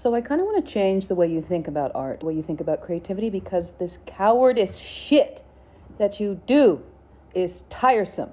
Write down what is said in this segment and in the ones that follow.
So I kind of want to change the way you think about art, the way you think about creativity, because this cowardice shit that you do is tiresome.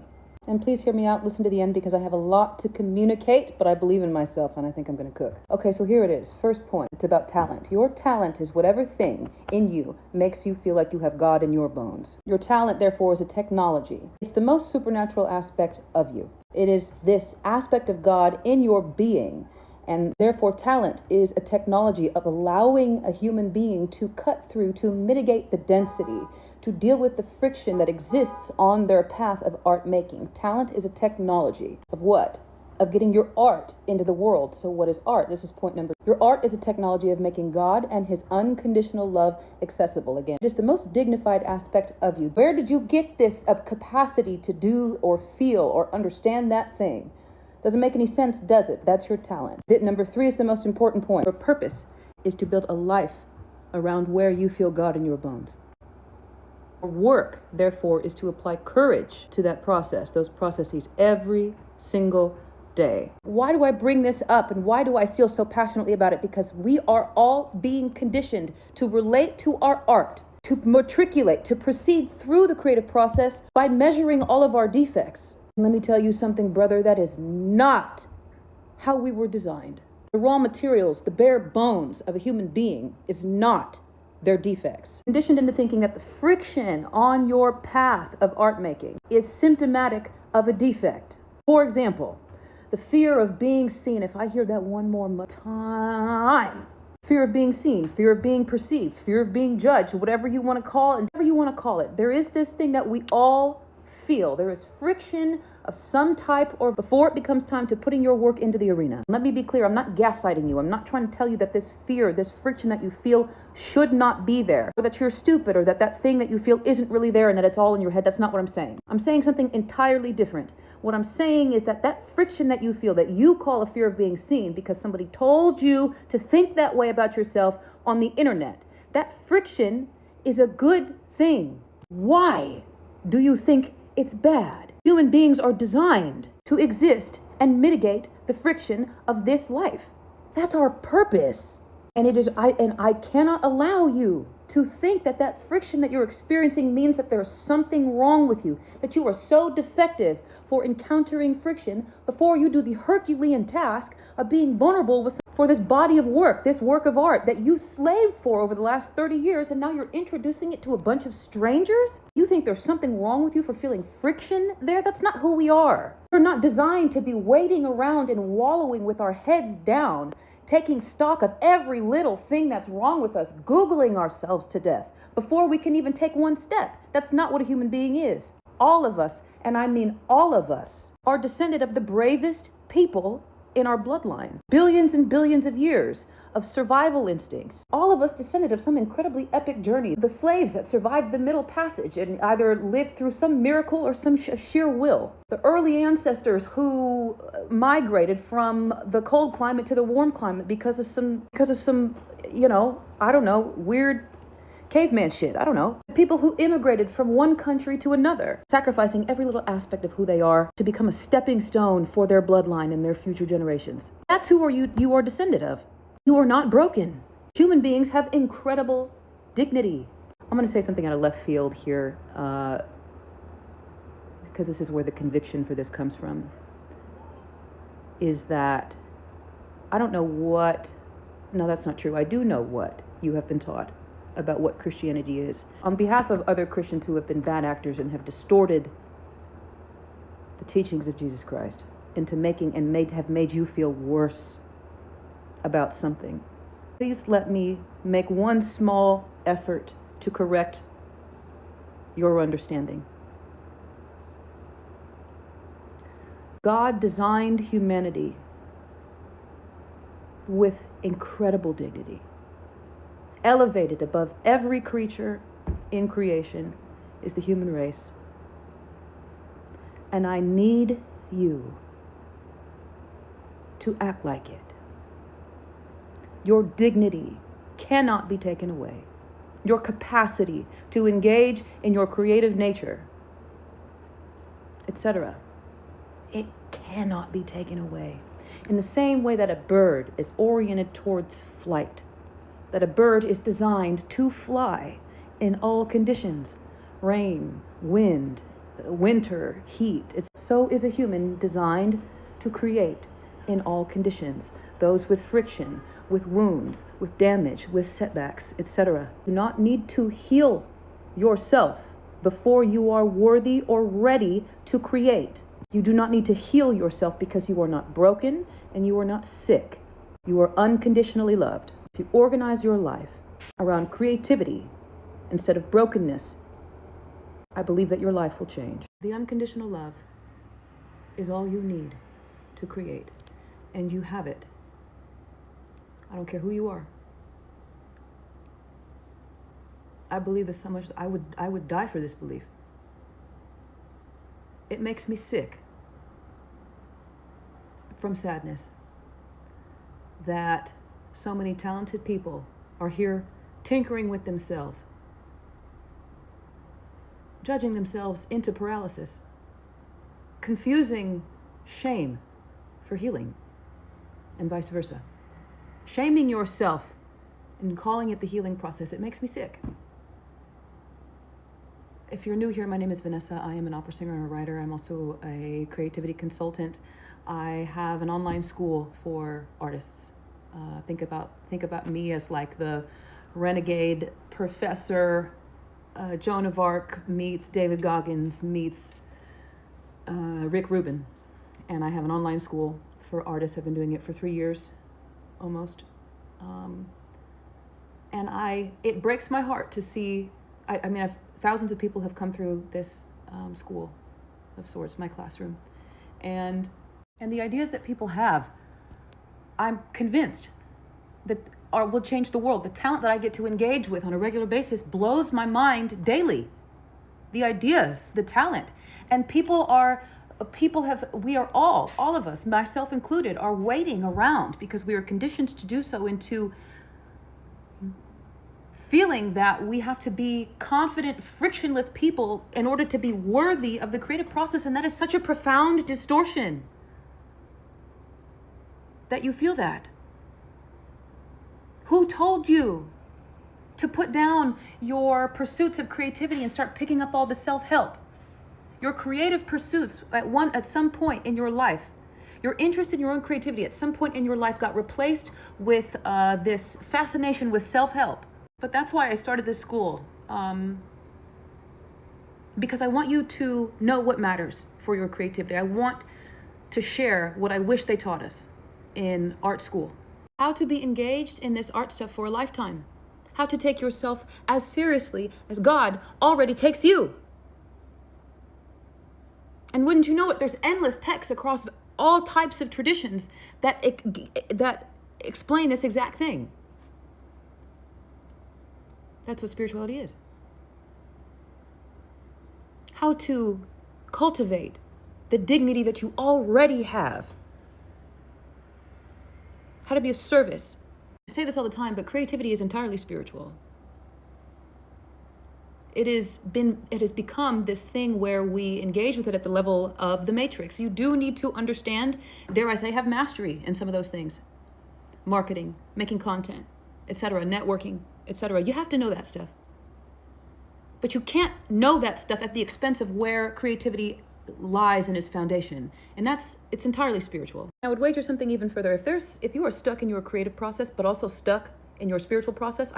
And please hear me out, listen to the end, because I have a lot to communicate, but I believe in myself and I think I'm going to cook. Okay, so here it is. First point, it's about talent. Your talent is whatever thing in you makes you feel like you have God in your bones. Your talent, therefore, is a technology. It's the most supernatural aspect of you. It is this aspect of God in your being. And therefore, talent is a technology of allowing a human being to cut through, to mitigate the density, to deal with the friction that exists on their path of art making. Talent is a technology of what? Of getting your art into the world. So what is art? This is point number. Your art is a technology of making God and his unconditional love accessible. Again, it is the most dignified aspect of you. Where did you get this capacity to do or feel or understand that thing? Doesn't make any sense, does it? That's your talent. Number 3 is the most important point. Your purpose is to build a life around where you feel God in your bones. Your work, therefore, is to apply courage to that process, those processes, every single day. Why do I bring this up and why do I feel so passionately about it? Because we are all being conditioned to relate to our art, to matriculate, to proceed through the creative process by measuring all of our defects. Let me tell you something, brother, that is not how we were designed. The raw materials, the bare bones of a human being is not their defects. Conditioned into thinking that the friction on your path of art making is symptomatic of a defect. For example, the fear of being seen. If I hear that one more time, fear of being seen, fear of being perceived, fear of being judged, whatever you want to call it, whatever you want to call it. There is this thing that we all feel. There is friction of some type or before it becomes time to putting your work into the arena. Let me be clear, I'm not gaslighting you. I'm not trying to tell you that this fear, this friction that you feel should not be there, or that you're stupid, or that thing that you feel isn't really there and that it's all in your head. That's not what I'm saying. I'm saying something entirely different. What I'm saying is that friction that you feel, that you call a fear of being seen because somebody told you to think that way about yourself on the internet, that friction is a good thing. Why do you think it's bad? Human beings are designed to exist and mitigate the friction of this life. That's our purpose. And I cannot allow you to think that friction that you're experiencing means that there's something wrong with you, that you are so defective for encountering friction before you do the Herculean task of being vulnerable for this body of work, this work of art that you slaved for over the last 30 years, and now you're introducing it to a bunch of strangers? You think there's something wrong with you for feeling friction there? That's not who we are. We're not designed to be waiting around and wallowing with our heads down, taking stock of every little thing that's wrong with us, Googling ourselves to death before we can even take one step. That's not what a human being is. All of us, and I mean all of us, are descended of the bravest people in our bloodline. Billions and billions of years of survival instincts. All of us descended of some incredibly epic journey. The slaves that survived the Middle Passage and either lived through some miracle or some sheer will. The early ancestors who migrated from the cold climate to the warm climate because of some, weird caveman shit. I don't know. People who immigrated from one country to another, sacrificing every little aspect of who they are to become a stepping stone for their bloodline and their future generations. That's who you are descended of. You are not broken. Human beings have incredible dignity. I'm going to say something out of left field here, because this is where the conviction for this comes from, is that I don't know what, no, that's not true. I do know what you have been taught about what Christianity is. On behalf of other Christians who have been bad actors and have distorted the teachings of Jesus Christ into have made you feel worse about something, please let me make one small effort to correct your understanding. God designed humanity with incredible dignity. Elevated above every creature in creation is the human race. And I need you to act like it. Your dignity cannot be taken away. Your capacity to engage in your creative nature, etc., it cannot be taken away. In the same way that a bird is oriented towards flight, that a bird is designed to fly in all conditions, rain, wind, winter, heat. So is a human designed to create in all conditions, those with friction, with wounds, with damage, with setbacks, etc. You do not need to heal yourself before you are worthy or ready to create. You do not need to heal yourself because you are not broken and you are not sick. You are unconditionally loved. If you organize your life around creativity instead of brokenness, I believe that your life will change. The unconditional love is all you need to create, and you have it. I don't care who you are. I believe this so much, I would die for this belief. It makes me sick from sadness that so many talented people are here tinkering with themselves, judging themselves into paralysis, confusing shame for healing, and vice versa. Shaming yourself and calling it the healing process, it makes me sick. If you're new here, my name is Vanessa. I am an opera singer and a writer. I'm also a creativity consultant. I have an online school for artists. Think about me as like the renegade professor. Joan of Arc meets David Goggins meets Rick Rubin. And I have an online school for artists. I've been doing it for 3 years, almost. And it breaks my heart to see, thousands of people have come through this school of sorts, my classroom. And the ideas that people have, I'm convinced that will change the world. The talent that I get to engage with on a regular basis blows my mind daily. The ideas, the talent. And we are all of us, myself included, are waiting around because we are conditioned to do so into feeling that we have to be confident, frictionless people in order to be worthy of the creative process. And that is such a profound distortion that you feel that. Who told you to put down your pursuits of creativity and start picking up all the self-help? Your creative pursuits at some point in your life, your interest in your own creativity at some point in your life got replaced with this fascination with self-help. But that's why I started this school, because I want you to know what matters for your creativity. I want to share what I wish they taught us in art school. How to be engaged in this art stuff for a lifetime. How to take yourself as seriously as God already takes you. And wouldn't you know it, there's endless texts across all types of traditions that explain this exact thing. That's what spirituality is. How to cultivate the dignity that you already have. How to be of service. I say this all the time, but creativity is entirely spiritual. It has become this thing where we engage with it at the level of the matrix. You do need to understand, dare I say, have mastery in some of those things. Marketing, making content, etc., networking, etc. You have to know that stuff. But you can't know that stuff at the expense of where creativity lies in its foundation. And it's entirely spiritual. I would wager something even further. If you are stuck in your creative process, but also stuck in your spiritual process,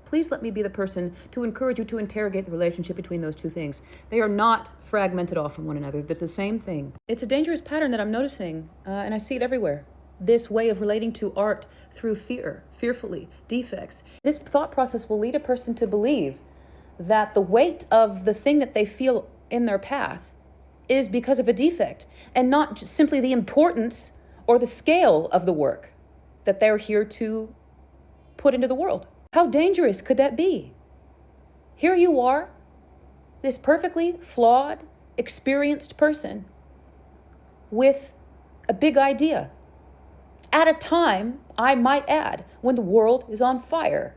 please let me be the person to encourage you to interrogate the relationship between those two things. They are not fragmented off from one another. They're the same thing. It's a dangerous pattern that I'm noticing, and I see it everywhere. This way of relating to art through fearfully, defects. This thought process will lead a person to believe that the weight of the thing that they feel in their path is because of a defect, and not simply the importance or the scale of the work that they're here to put into the world. How dangerous could that be? Here you are, this perfectly flawed, experienced person with a big idea. At a time, I might add, when the world is on fire.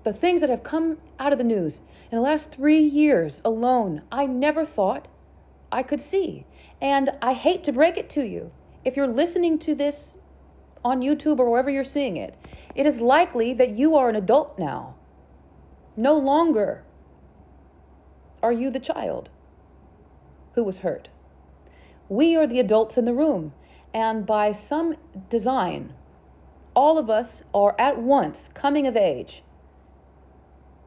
The things that have come out of the news in the last 3 years alone, I never thought I could see. And I hate to break it to you. If you're listening to this on YouTube or wherever you're seeing it, it is likely that you are an adult now. No longer are you the child who was hurt. We are the adults in the room. And by some design, all of us are at once coming of age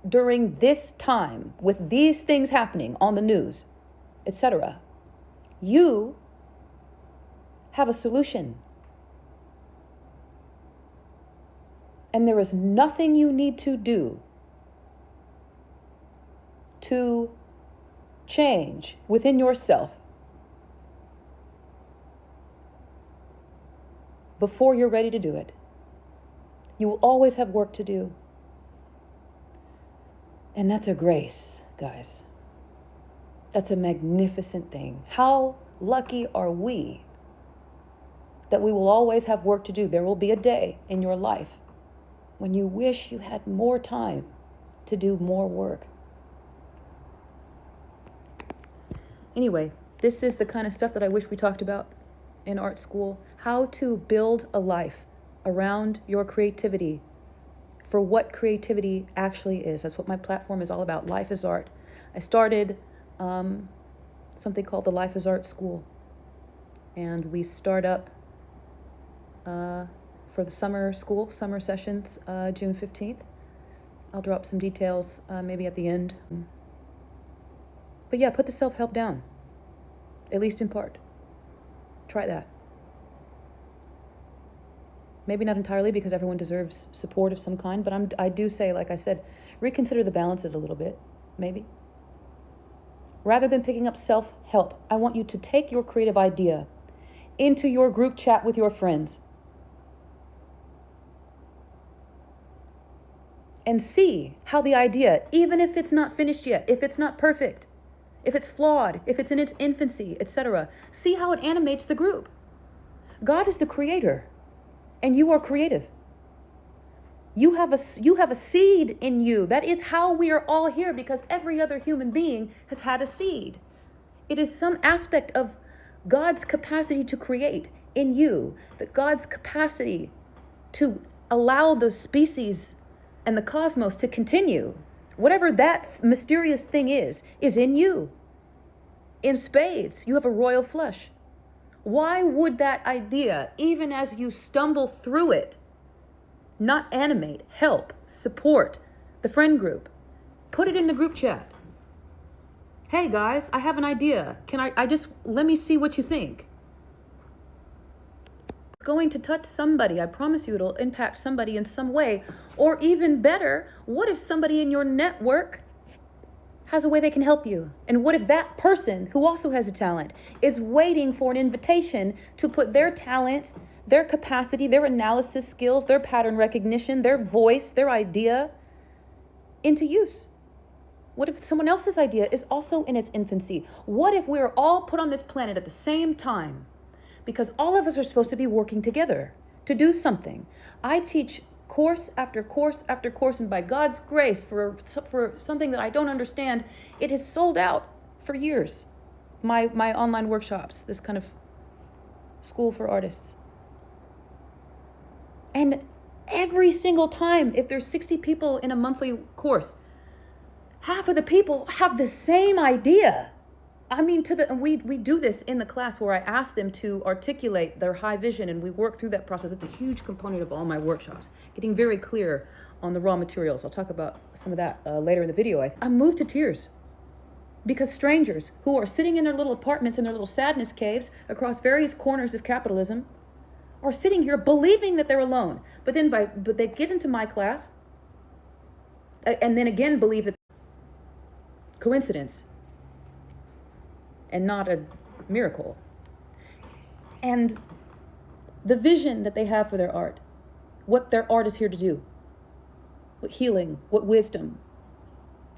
during this time with these things happening on the news, etc. You have a solution. And there is nothing you need to do to change within yourself before you're ready to do it. You will always have work to do. And that's a grace, guys. That's a magnificent thing. How lucky are we that we will always have work to do? There will be a day in your life when you wish you had more time to do more work. Anyway, this is the kind of stuff that I wish we talked about in art school. How to build a life around your creativity for what creativity actually is. That's what my platform is all about. Life is art. I started something called the Life is Art School. And we start up for the summer school, summer sessions, June 15th. I'll drop some details maybe at the end. But yeah, put the self-help down, at least in part. Try that. Maybe not entirely, because everyone deserves support of some kind, but I do say, like I said, reconsider the balances a little bit, maybe. Rather than picking up self-help, I want you to take your creative idea into your group chat with your friends and see how the idea, even if it's not finished yet, if it's not perfect, if it's flawed, if it's in its infancy, etc., see how it animates the group. God is the creator, and you are creative. You have a seed in you. That is how we are all here, because every other human being has had a seed. It is some aspect of God's capacity to create in you, that God's capacity to allow the species and the cosmos to continue, whatever that mysterious thing is in you. In spades, you have a royal flush. Why would that idea, even as you stumble through it, not animate, help, support the friend group? Put it in the group chat. Hey guys, I have an idea. Let me see what you think. It's going to touch somebody. I promise you it'll impact somebody in some way. Or even better, what if somebody in your network has a way they can help you? And what if that person, who also has a talent, is waiting for an invitation to put their talent, their capacity, their analysis skills, their pattern recognition, their voice, their idea into use? What if someone else's idea is also in its infancy? What if we're all put on this planet at the same time? Because all of us are supposed to be working together to do something. I teach course after course after course, and by God's grace, for something that I don't understand, it has sold out for years. My online workshops, this kind of school for artists. And every single time, if there's 60 people in a monthly course, half of the people have the same idea. I mean, we do this in the class where I ask them to articulate their high vision, and we work through that process. It's a huge component of all my workshops, getting very clear on the raw materials. I'll talk about some of that later in the video. I'm moved to tears because strangers who are sitting in their little apartments, in their little sadness caves across various corners of capitalism, are sitting here believing that they're alone. But they get into my class and then again believe it's coincidence and not a miracle. And the vision that they have for their art, what their art is here to do, what healing, what wisdom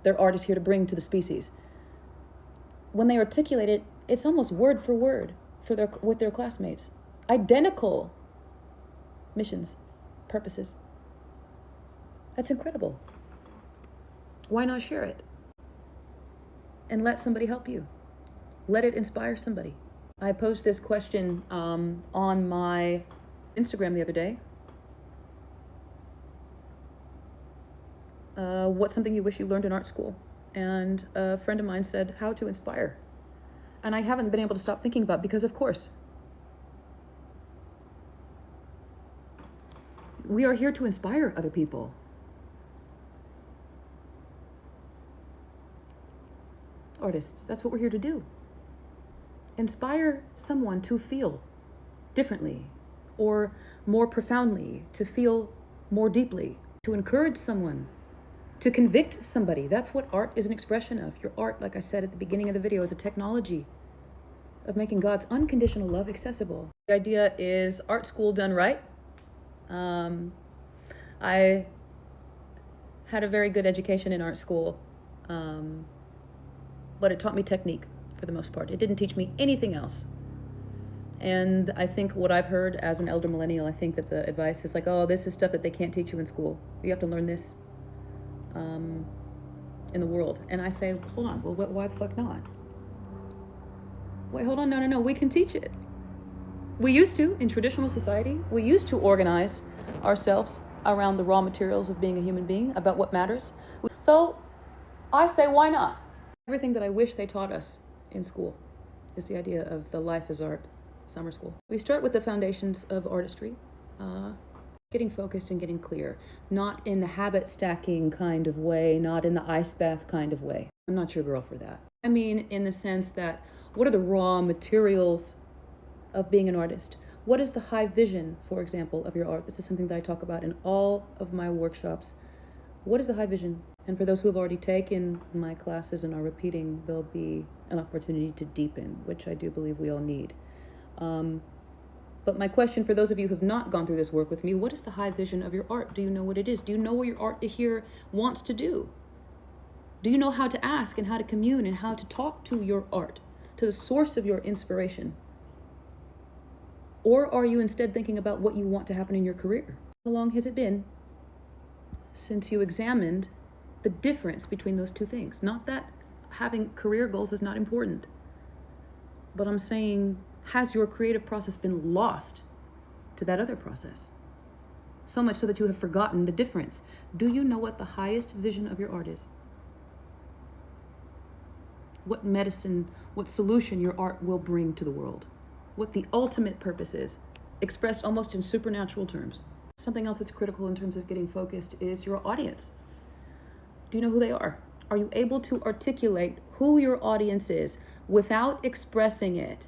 their art is here to bring to the species. When they articulate it, it's almost word for word with their classmates. Identical missions, purposes. That's incredible. Why not share it? And let somebody help you. Let it inspire somebody. I posed this question on my Instagram the other day. What's something you wish you learned in art school? And a friend of mine said, how to inspire. And I haven't been able to stop thinking about it because, of course, we are here to inspire other people. Artists, that's what we're here to do. Inspire someone to feel differently or more profoundly, to feel more deeply, to encourage someone, to convict somebody. That's what art is an expression of. Your art, like I said at the beginning of the video, is a technology of making God's unconditional love accessible. The idea is art school done right. I had a very good education in art school, but it taught me technique for the most part. It didn't teach me anything else. And I think what I've heard as an elder millennial, I think that the advice is like, oh, this is stuff that they can't teach you in school. You have to learn this in the world. And I say, hold on, well, why the fuck not? Wait, hold on, no, we can teach it. We used to, in traditional society, we used to organize ourselves around the raw materials of being a human being, about what matters. So I say, why not? Everything that I wish they taught us in school is the idea of the life as art summer school. We start with the foundations of artistry, getting focused and getting clear, not in the habit stacking kind of way, not in the ice bath kind of way. I'm not your girl for that. I mean, in the sense that, what are the raw materials of being an artist? What is the high vision, for example, of your art? This is something that I talk about in all of my workshops. What is the high vision? And for those who have already taken my classes and are repeating, there'll be an opportunity to deepen, which I do believe we all need. But my question for those of you who have not gone through this work with me, what is the high vision of your art? Do you know what it is? Do you know what your art here wants to do? Do you know how to ask and how to commune and how to talk to your art, to the source of your inspiration? Or are you instead thinking about what you want to happen in your career? How long has it been since you examined the difference between those two things? Not that having career goals is not important, but I'm saying, has your creative process been lost to that other process? So much so that you have forgotten the difference. Do you know what the highest vision of your art is? What medicine, what solution your art will bring to the world? What the ultimate purpose is, expressed almost in supernatural terms. Something else that's critical in terms of getting focused is your audience. Do you know who they are? Are you able to articulate who your audience is without expressing it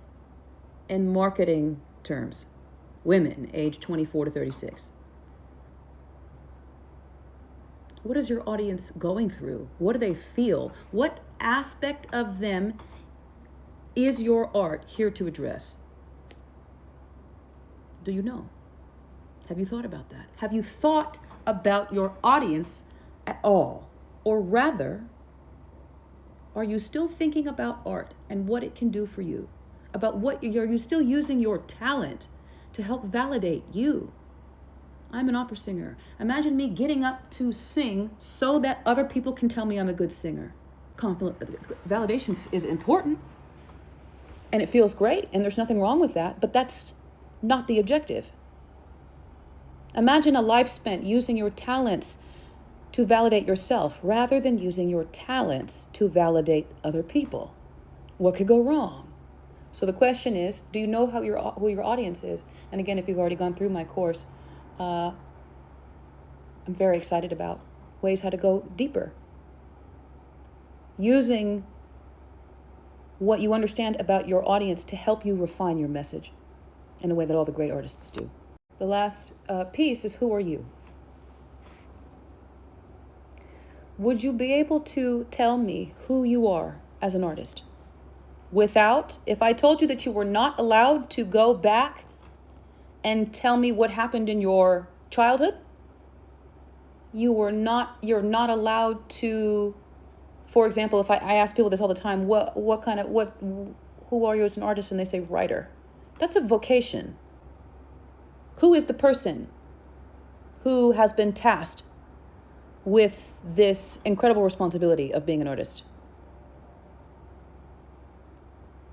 in marketing terms? Women, age 24 to 36. What is your audience going through? What do they feel? What aspect of them is your art here to address? Do you know? Have you thought about that? Have you thought about your audience at all? Or rather, are you still thinking about art and what it can do for you? About what are you still using your talent to help validate you? I'm an opera singer. Imagine me getting up to sing so that other people can tell me I'm a good singer. Validation is important and it feels great and there's nothing wrong with that, but that's not the objective. Imagine a life spent using your talents to validate yourself rather than using your talents to validate other people. What could go wrong? So the question is, do you know who your audience is? And again, if you've already gone through my course, I'm very excited about ways how to go deeper. Using what you understand about your audience to help you refine your message in a way that all the great artists do. The last piece is, who are you? Would you be able to tell me who you are as an artist? If I told you that you were not allowed to go back and tell me what happened in your childhood, you're not allowed to, for example, if I ask people this all the time, who are you as an artist? And they say writer. That's a vocation. Who is the person who has been tasked with this incredible responsibility of being an artist?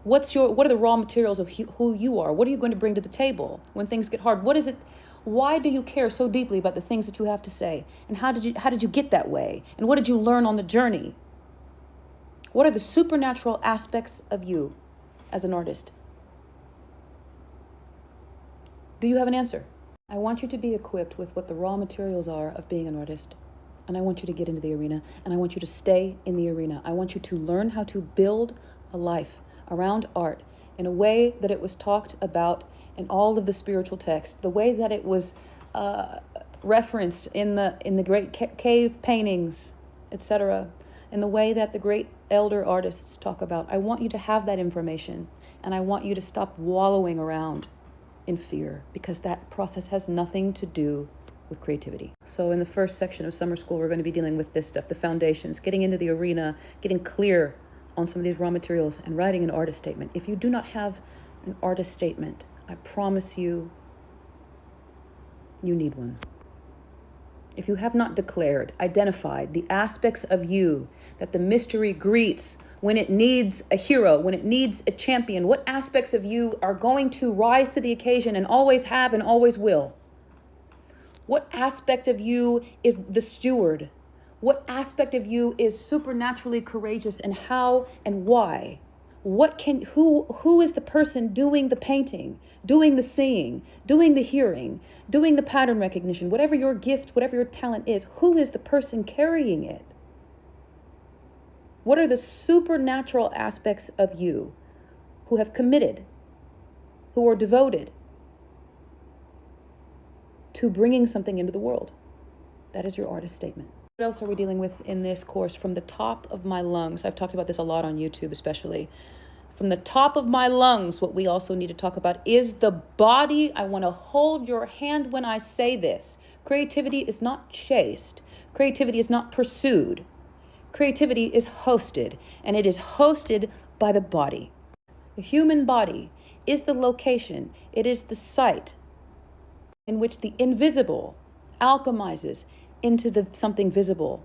What are the raw materials of who you are? What are you going to bring to the table when things get hard? What is it? Why do you care so deeply about the things that you have to say? And how did you get that way? And what did you learn on the journey? What are the supernatural aspects of you as an artist? Do you have an answer? I want you to be equipped with what the raw materials are of being an artist. And I want you to get into the arena, and I want you to stay in the arena. I want you to learn how to build a life around art in a way that it was talked about in all of the spiritual texts, the way that it was referenced in the great cave paintings, etc., in the way that the great elder artists talk about. I want you to have that information, and I want you to stop wallowing around in fear, because that process has nothing to do with creativity. So in the first section of summer school, we're going to be dealing with this stuff, the foundations, getting into the arena, getting clear on some of these raw materials, and writing an artist statement. If you do not have an artist statement, I promise you, you need one. If you have not declared, identified the aspects of you that the mystery greets when it needs a hero, when it needs a champion, what aspects of you are going to rise to the occasion and always have and always will? What aspect of you is the steward? What aspect of you is supernaturally courageous, and how and why? Who is the person doing the painting, doing the seeing, doing the hearing, doing the pattern recognition, whatever your gift, whatever your talent is, who is the person carrying it? What are the supernatural aspects of you who have committed, who are devoted to bringing something into the world? That is your artist statement. What else are we dealing with in this course? From the top of my lungs, I've talked about this a lot on YouTube especially. From the top of my lungs, what we also need to talk about is the body. I want to hold your hand when I say this. Creativity is not chased. Creativity is not pursued. Creativity is hosted, and it is hosted by the body. The human body is the location. It is the site in which the invisible alchemizes into something visible.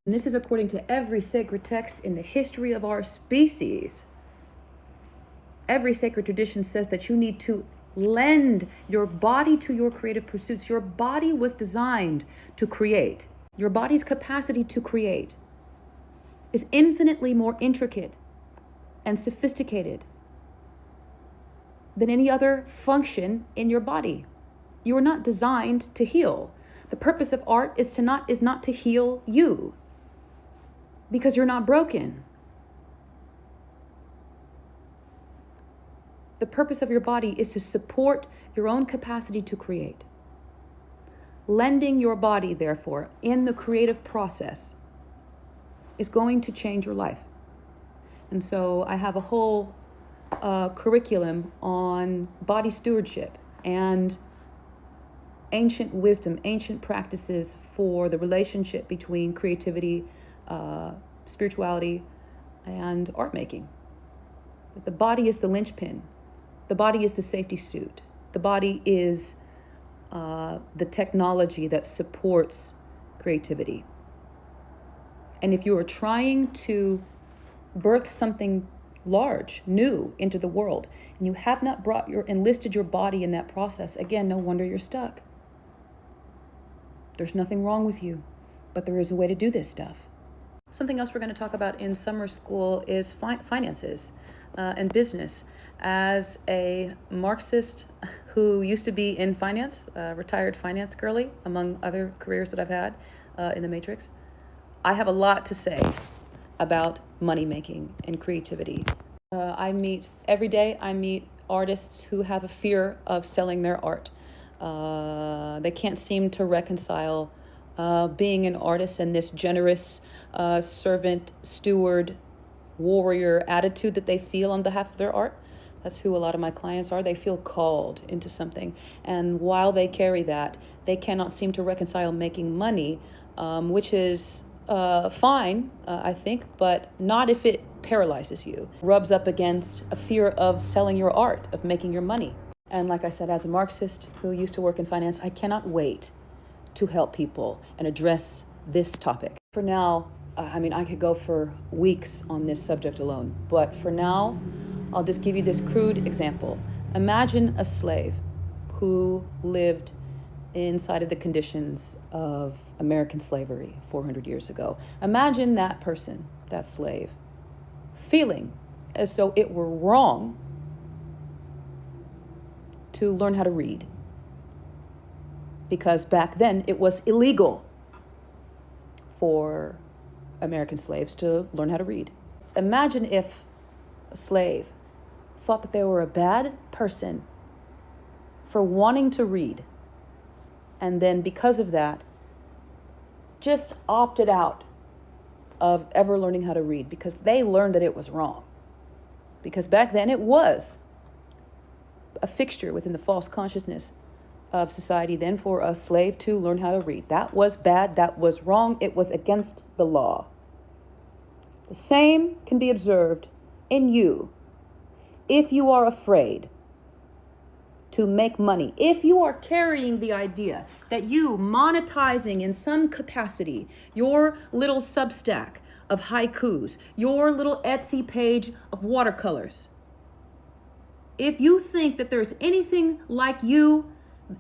And this is according to every sacred text in the history of our species. Every sacred tradition says that you need to lend your body to your creative pursuits. Your body was designed to create. Your body's capacity to create is infinitely more intricate and sophisticated than any other function in your body. You are not designed to heal. The purpose of art is not to heal you, because you're not broken. The purpose of your body is to support your own capacity to create. Lending your body, therefore, in the creative process is going to change your life. And so I have a whole curriculum on body stewardship and ancient wisdom, ancient practices for the relationship between creativity, spirituality, and art making. The body is the linchpin. The body is the safety suit. The body is the technology that supports creativity. And if you are trying to birth something large, new into the world, and you have not enlisted your body in that process, again, no wonder you're stuck. There's nothing wrong with you, but there is a way to do this stuff. Something else we're going to talk about in summer school is finances and business. As a Marxist who used to be in finance, retired finance girly, among other careers that I've had in the Matrix, I have a lot to say about money making and creativity. Every day I meet artists who have a fear of selling their art. They can't seem to reconcile being an artist and this generous servant, steward, warrior attitude that they feel on behalf of their art. That's who a lot of my clients are. They feel called into something. And while they carry that, they cannot seem to reconcile making money, which is fine, I think, but not if it paralyzes you. Rubs up against a fear of selling your art, of making your money. And like I said, as a Marxist who used to work in finance, I cannot wait to help people and address this topic. For now, I mean, I could go for weeks on this subject alone, but for now, I'll just give you this crude example. Imagine a slave who lived inside of the conditions of American slavery 400 years ago. Imagine that person, that slave, feeling as though it were wrong to learn how to read, because back then it was illegal for American slaves to learn how to read. Imagine if a slave thought that they were a bad person for wanting to read, and then because of that, just opted out of ever learning how to read because they learned that it was wrong. Because back then it was a fixture within the false consciousness of society then for a slave to learn how to read. That was bad, that was wrong, it was against the law. The same can be observed in you if you are afraid to make money, if you are carrying the idea that you monetizing in some capacity your little Substack of haikus, your little Etsy page of watercolors. If you think that there's anything like you,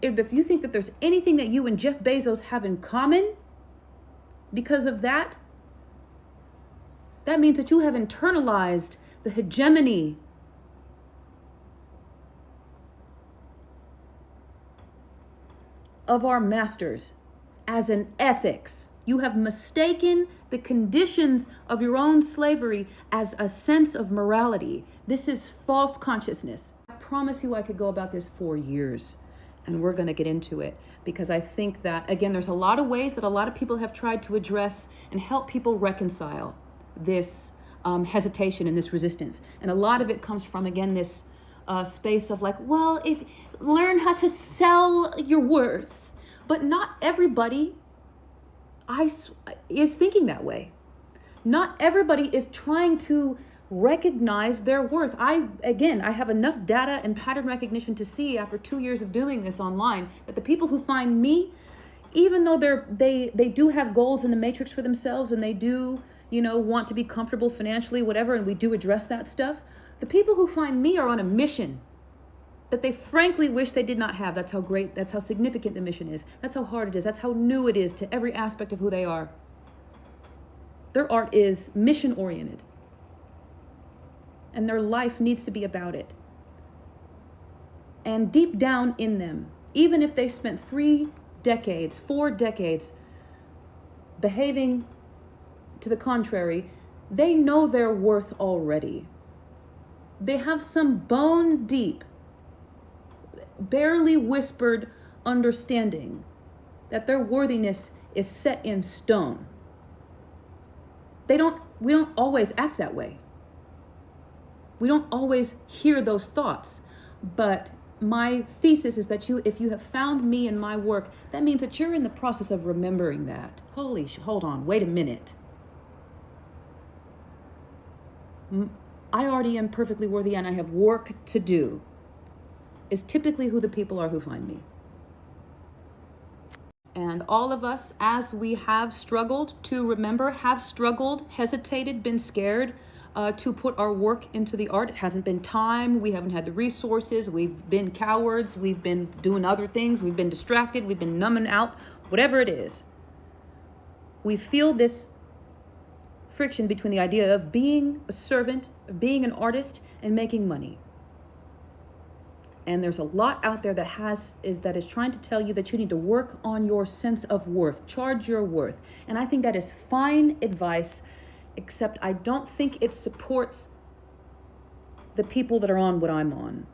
if you think that there's anything that you and Jeff Bezos have in common because of that, that means that you have internalized the hegemony of our masters as an ethics. You have mistaken the conditions of your own slavery as a sense of morality. This is false consciousness. I promise you I could go about this for years, and we're going to get into it because I think that, again, there's a lot of ways that a lot of people have tried to address and help people reconcile this hesitation and this resistance. And a lot of it comes from, again, this space of like, well, if learn how to sell your worth. But not everybody is thinking that way. Not everybody is trying to recognize their worth. I have enough data and pattern recognition to see after 2 years of doing this online that the people who find me, even though they do have goals in the matrix for themselves and they do, want to be comfortable financially, whatever, and we do address that stuff, the people who find me are on a mission that they frankly wish they did not have. That's how great, that's how significant the mission is. That's how hard it is. That's how new it is to every aspect of who they are. Their art is mission oriented. And their life needs to be about it. And deep down in them, even if they spent 3 decades, 4 decades behaving to the contrary, they know their worth already. They have some bone deep, barely whispered understanding that their worthiness is set in stone. We don't always act that way. We don't always hear those thoughts. But my thesis is that if you have found me in my work, that means that you're in the process of remembering that. Hold on, wait a minute. I already am perfectly worthy and I have work to do, is typically who the people are who find me. And all of us, as we have struggled to remember, have struggled, hesitated, been scared to put our work into the art. It hasn't been time. We haven't had the resources. We've been cowards. We've been doing other things. We've been distracted. We've been numbing out, whatever it is. We feel this friction between the idea of being a servant, of being an artist, and making money. And there's a lot out there that is trying to tell you that you need to work on your sense of worth, charge your worth. And I think that is fine advice, except I don't think it supports the people that are on what I'm on,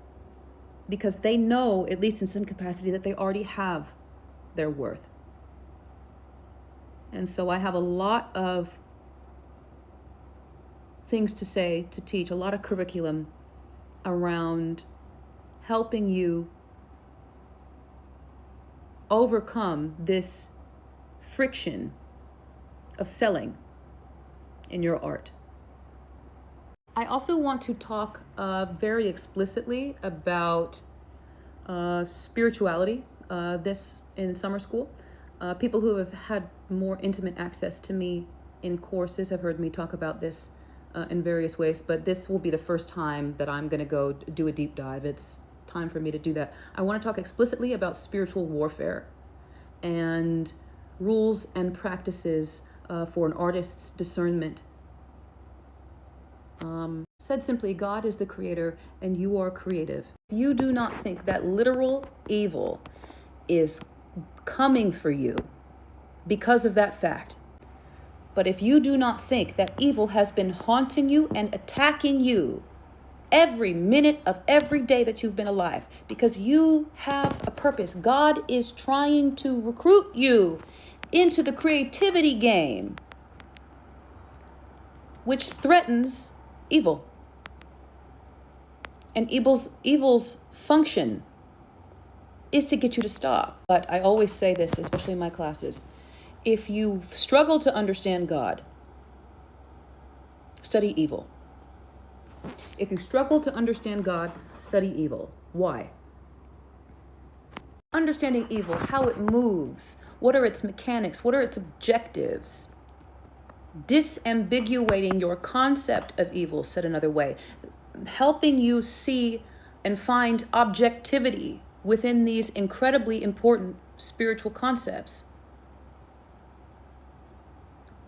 because they know, at least in some capacity, that they already have their worth. And so I have a lot of things to say, to teach, a lot of curriculum around helping you overcome this friction of selling in your art. I also want to talk very explicitly about spirituality, this in summer school. People who have had more intimate access to me in courses have heard me talk about this in various ways, but this will be the first time that I'm going to go do a deep dive. It's time for me to do that. I want to talk explicitly about spiritual warfare and rules and practices for an artist's discernment. Said simply, God is the creator and you are creative. You do not think that literal evil is coming for you because of that fact. But if you do not think that evil has been haunting you and attacking you every minute of every day that you've been alive, because you have a purpose. God is trying to recruit you into the creativity game, which threatens evil. And evil's function is to get you to stop. But I always say this, especially in my classes. If you struggle to understand God, study evil. If you struggle to understand God, study evil. Why? Understanding evil, how it moves, what are its mechanics, what are its objectives, disambiguating your concept of evil, said another way, helping you see and find objectivity within these incredibly important spiritual concepts.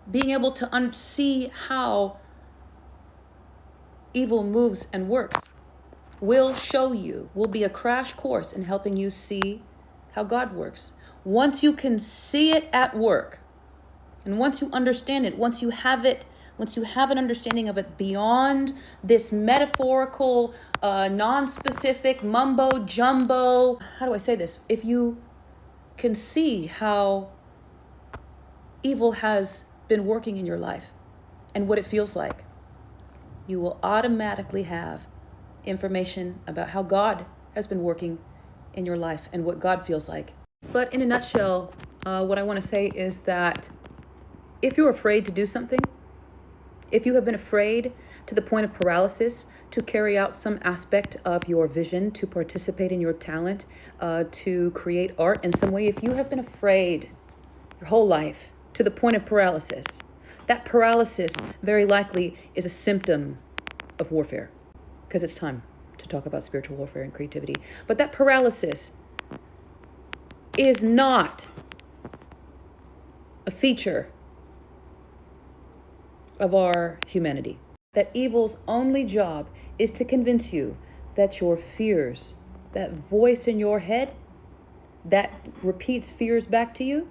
Being able to see how evil moves and works will show you, will be a crash course in helping you see how God works. Once you can see it at work, and once you understand it, once you have an understanding of it beyond this metaphorical, non-specific, mumbo jumbo, how do I say this? If you can see how evil has been working in your life and what it feels like, you will automatically have information about how God has been working in your life and what God feels like. But in a nutshell, what I want to say is that if you're afraid to do something, if you have been afraid to the point of paralysis to carry out some aspect of your vision, to participate in your talent, to create art in some way, if you have been afraid your whole life to the point of paralysis, that paralysis very likely is a symptom of warfare, because it's time to talk about spiritual warfare and creativity. But that paralysis is not a feature of our humanity. That evil's only job is to convince you that your fears, that voice in your head that repeats fears back to you,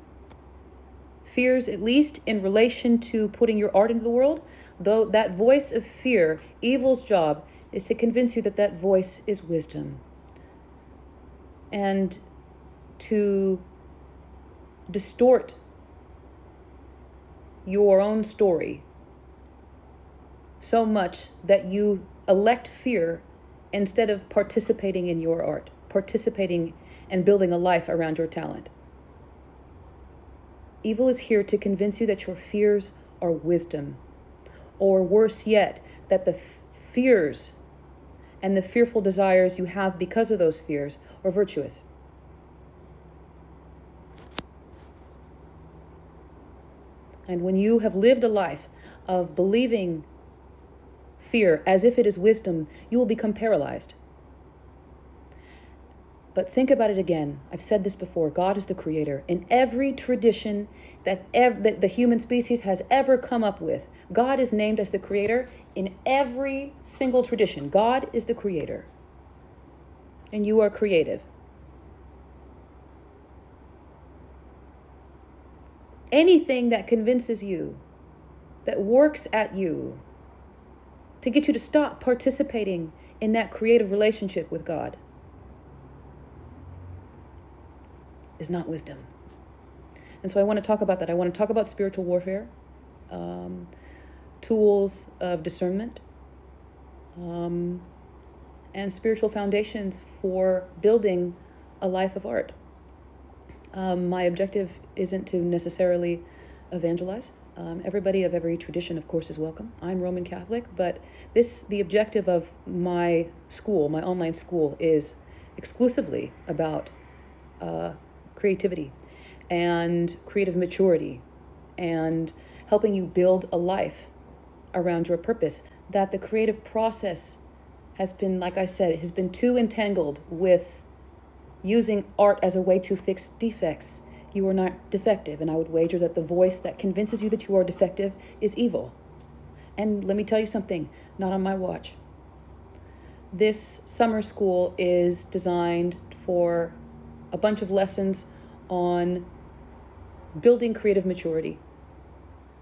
fears at least in relation to putting your art into the world, though that voice of fear, evil's job is to convince you that that voice is wisdom, and to distort your own story so much that you elect fear instead of participating in your art, participating and building a life around your talent. Evil is here to convince you that your fears are wisdom, or worse yet, that the fears and the fearful desires you have because of those fears are virtuous. And when you have lived a life of believing fear as if it is wisdom, you will become paralyzed. But think about it again. I've said this before. God is the creator. In every tradition that the human species has ever come up with, God is named as the creator. In every single tradition, God is the creator. And you are creative. Anything that convinces you, that works at you, to get you to stop participating in that creative relationship with God, is not wisdom. And so I want to talk about that. I want to talk about spiritual warfare, tools of discernment, and spiritual foundations for building a life of art. My objective isn't to necessarily evangelize. Everybody of every tradition, of course, is welcome. I'm Roman Catholic, but the objective of my school, my online school, is exclusively about creativity and creative maturity and helping you build a life around your purpose. That the creative process has been, like I said, has been too entangled with using art as a way to fix defects. You are not defective, and I would wager that the voice that convinces you that you are defective is evil. And let me tell you something, not on my watch. This summer school is designed for a bunch of lessons on building creative maturity,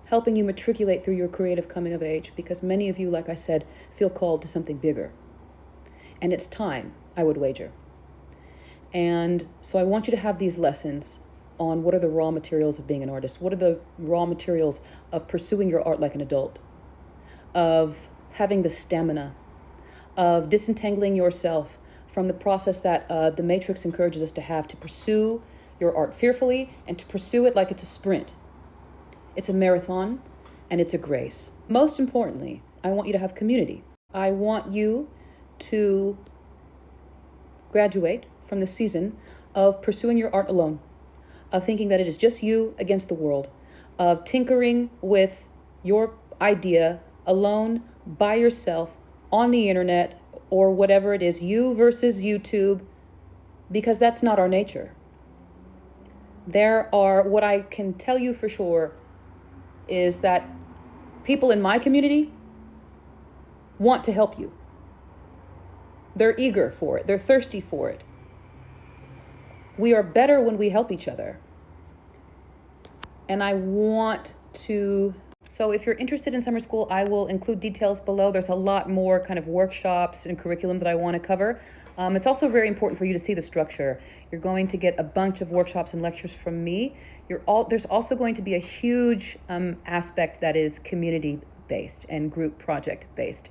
helping you matriculate through your creative coming of age, because many of you, like I said, feel called to something bigger. And it's time, I would wager. And so I want you to have these lessons on what are the raw materials of being an artist, what are the raw materials of pursuing your art like an adult, of having the stamina, of disentangling yourself from the process that the Matrix encourages us to have, to pursue your art fearfully and to pursue it like it's a sprint. It's a marathon and it's a grace. Most importantly, I want you to have community. I want you to graduate from the season of pursuing your art alone, of thinking that it is just you against the world, of tinkering with your idea alone, by yourself, on the internet, or whatever it is, you versus YouTube, because that's not our nature. What I can tell you for sure is that people in my community want to help you. They're eager for it. They're thirsty for it. We are better when we help each other. And I want to... So if you're interested in summer school, I will include details below. There's a lot more kind of workshops and curriculum that I want to cover. It's also very important for you to see the structure. You're going to get a bunch of workshops and lectures from me. There's also going to be a huge aspect that is community-based and group project-based,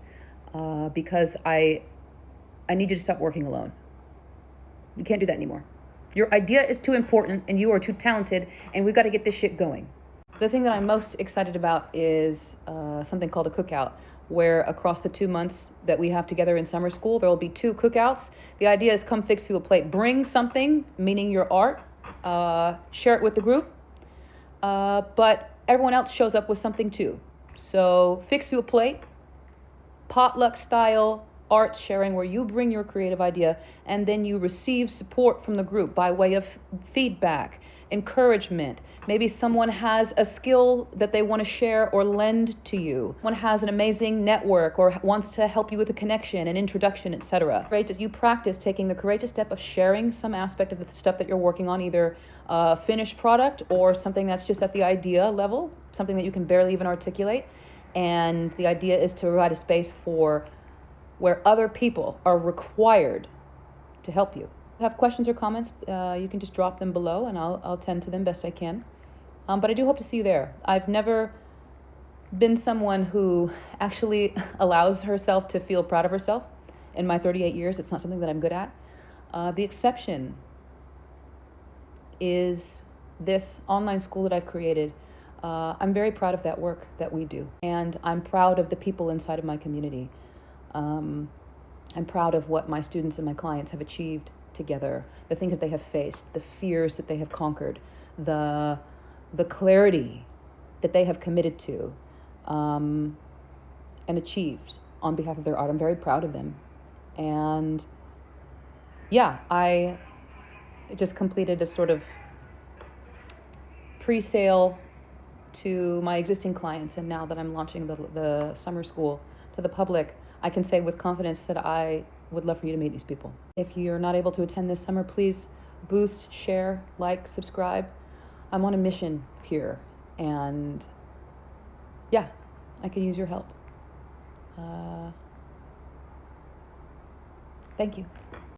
because I need you to stop working alone. You can't do that anymore. Your idea is too important and you are too talented, and we've got to get this shit going. The thing that I'm most excited about is something called a cookout, where across the 2 months that we have together in summer school, there will be 2 cookouts. The idea is come fix you a plate. Bring something, meaning your art, share it with the group, but everyone else shows up with something too. So fix you a plate, potluck style art sharing, where you bring your creative idea and then you receive support from the group by way of feedback, encouragement. Maybe someone has a skill that they want to share or lend to you. One has an amazing network or wants to help you with a connection, an introduction, etc. You practice taking the courageous step of sharing some aspect of the stuff that you're working on, either a finished product or something that's just at the idea level, something that you can barely even articulate. And the idea is to provide a space for where other people are required to help you. If you have questions or comments, you can just drop them below and I'll tend to them best I can. But I do hope to see you there. I've never been someone who actually allows herself to feel proud of herself. In my 38 years, it's not something that I'm good at. The exception is this online school that I've created. I'm very proud of that work that we do. And I'm proud of the people inside of my community. I'm proud of what my students and my clients have achieved together, the things that they have faced, the fears that they have conquered, the clarity that they have committed to and achieved on behalf of their art. I'm very proud of them. And yeah, I just completed a sort of pre-sale to my existing clients, and now that I'm launching the summer school to the public, I can say with confidence that I would love for you to meet these people. If you're not able to attend this summer, please boost, share, like, subscribe. I'm on a mission here, and yeah, I could use your help. Thank you.